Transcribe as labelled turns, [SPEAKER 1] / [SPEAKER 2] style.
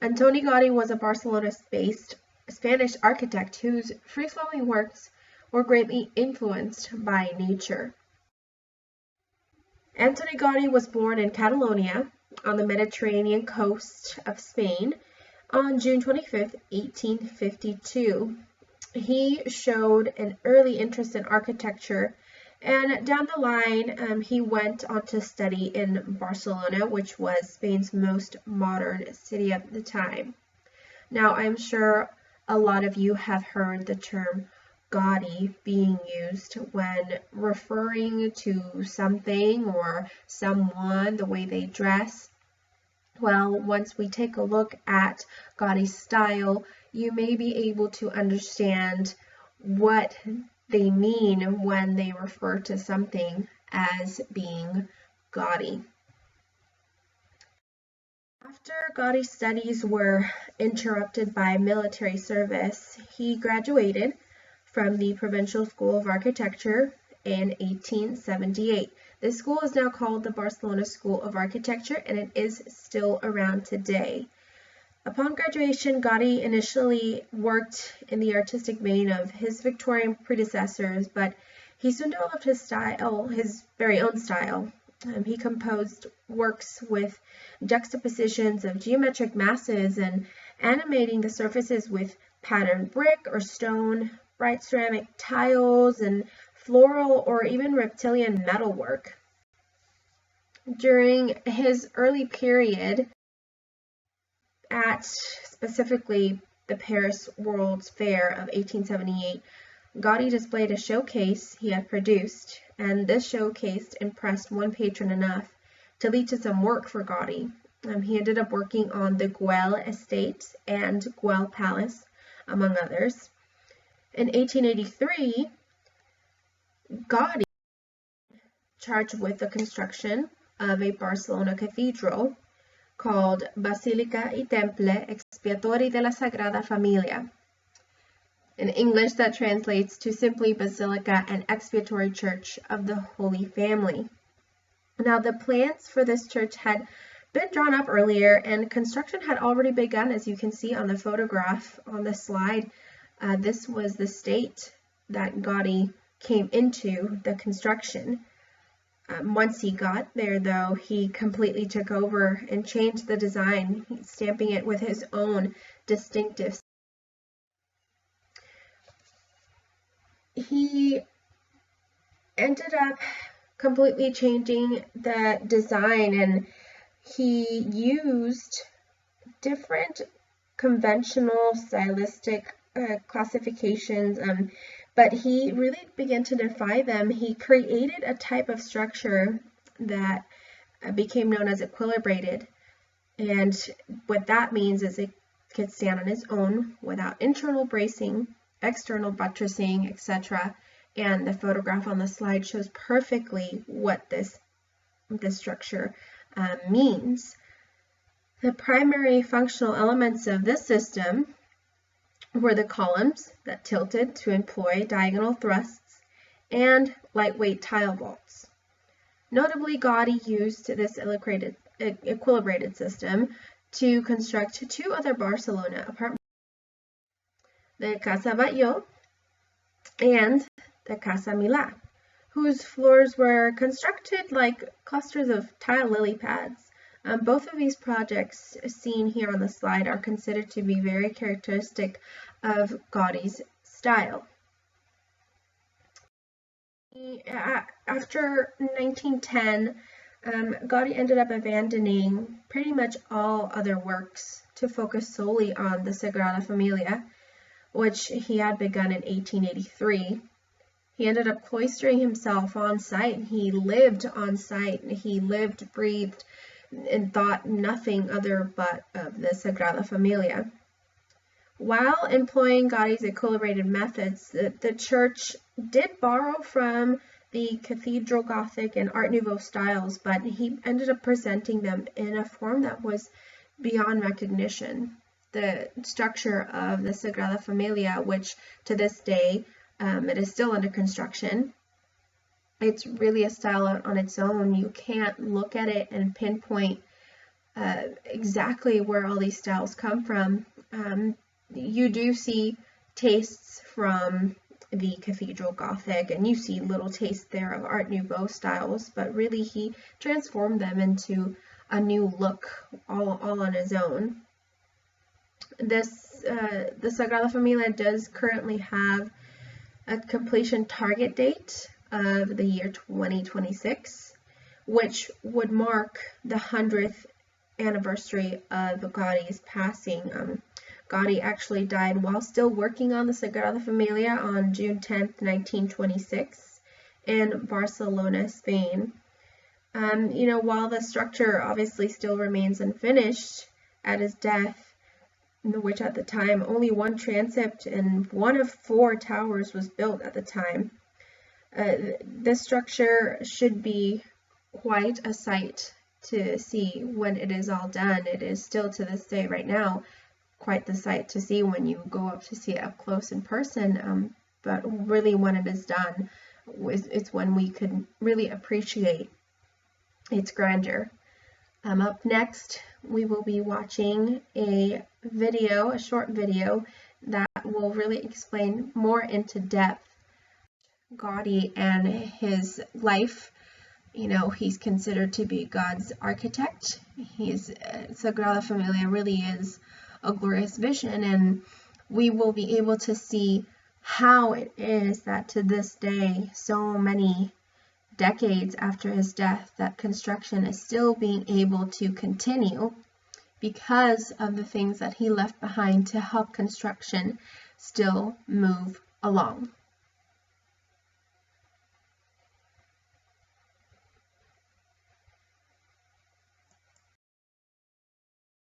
[SPEAKER 1] Antoni Gaudi was a Barcelona-based Spanish architect whose free-flowing works were greatly influenced by nature. Antoni Gaudi was born in Catalonia on the Mediterranean coast of Spain on June 25, 1852. He showed an early interest in architecture, and down the line he went on to study in Barcelona, which was Spain's most modern city at the time. Now, I'm sure a lot of you have heard the term Gaudi being used when referring to something or someone, the way they dress. Well, once we take a look at Gaudi's style, you may be able to understand what they mean when they refer to something as being gaudy. After Gaudi's studies were interrupted by military service, he graduated from the Provincial School of Architecture in 1878. This school is now called the Barcelona School of Architecture, and it is still around today. Upon graduation, Gaudi initially worked in the artistic vein of his Victorian predecessors, but he soon developed his style, his very own style. He composed works with juxtapositions of geometric masses and animating the surfaces with patterned brick or stone, bright ceramic tiles, and floral or even reptilian metalwork. During his early period at specifically the Paris World's Fair of 1878, Gaudi displayed a showcase he had produced, and this showcase impressed one patron enough to lead to some work for Gaudi. He ended up working on the Güell estate and Güell Palace, among others. In 1883, Gaudi charged with the construction of a Barcelona cathedral called Basílica y Temple Expiatori de la Sagrada Familia. In English, that translates to simply Basilica and Expiatory Church of the Holy Family. Now, the plans for this church had been drawn up earlier, and construction had already begun, as you can see on the photograph on the slide. This was the state that Gaudi came into the construction. Once he got there, though, he completely took over and changed the design, stamping it with his own distinctive. He ended up completely changing the design, and he used different conventional stylistic classifications, but he really began to defy them. He created a type of structure that became known as equilibrated, and what that means is it could stand on its own without internal bracing, external buttressing, etc. And the photograph on the slide shows perfectly what this structure means. The primary functional elements of this system were the columns that tilted to employ diagonal thrusts and lightweight tile vaults. Notably, Gaudi used this equilibrated system to construct two other Barcelona apartments, the Casa Batlló and the Casa Milà, whose floors were constructed like clusters of tile lily pads. Both of these projects seen here on the slide are considered to be very characteristic of Gaudi's style. After 1910, Gaudi ended up abandoning pretty much all other works to focus solely on the Sagrada Familia, which he had begun in 1883. He ended up cloistering himself on site. He lived on site. He lived, breathed, and thought nothing other but of the Sagrada Familia. While employing Gaudi's equilibrated methods, the church did borrow from the Cathedral Gothic and Art Nouveau styles, but he ended up presenting them in a form that was beyond recognition. The structure of the Sagrada Familia, which to this day it is still under construction, it's really a style on its own. You can't look at it and pinpoint exactly where all these styles come from. You do see tastes from the Cathedral Gothic, and you see little tastes there of Art Nouveau styles, but really he transformed them into a new look all on his own. The Sagrada Familia does currently have a completion target date of the year 2026, which would mark the 100th anniversary of Gaudi's passing. Gaudi actually died while still working on the Sagrada Familia on June 10th, 1926 in Barcelona, Spain. While the structure obviously still remains unfinished at his death, which at the time only one transept and one of 4 towers was built at the time, this structure should be quite a sight to see when it is all done. It is still to this day right now quite the sight to see when you go up to see it up close in person, but really when it is done, it's when we could really appreciate its grandeur. Up next, we will be watching a short video that will really explain more into depth Gaudi and his life. He's considered to be God's architect. Sagrada Familia really is a glorious vision, and we will be able to see how it is that to this day, so many decades after his death, that construction is still being able to continue because of the things that he left behind to help construction still move along.